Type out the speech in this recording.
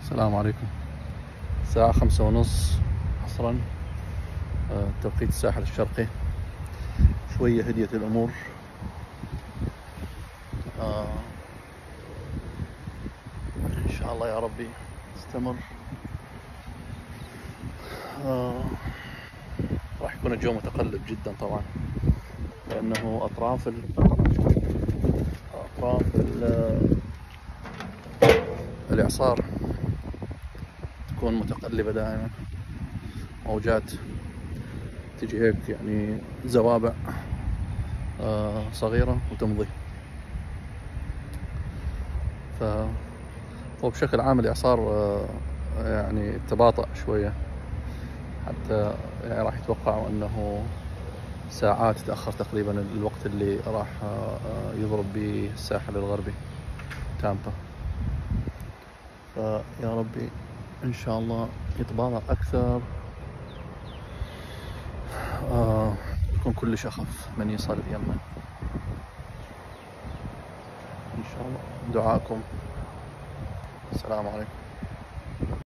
السلام عليكم. الساعة 5:30 عصرا، توقيت الساحل الشرقي. شوية هديت الأمور. إن شاء الله يا ربي تستمر. راح يكون الجو متقلب جدا طبعا، لأنه أطراف الإعصار تكون متقلبة دائما، موجات تجي هيك يعني زوابع صغيرة وتمضي. وبشكل عام الإعصار يعني تباطأ شوية، حتى يعني راح يتوقعوا أنه ساعات تأخر تقريبا الوقت اللي راح يضرب به الساحل الغربي تامبا. فيا ربي إن شاء الله يتباطأ أكثر، يكون كلش أخف من يصل يمنا إن شاء الله. دعاءكم. السلام عليكم.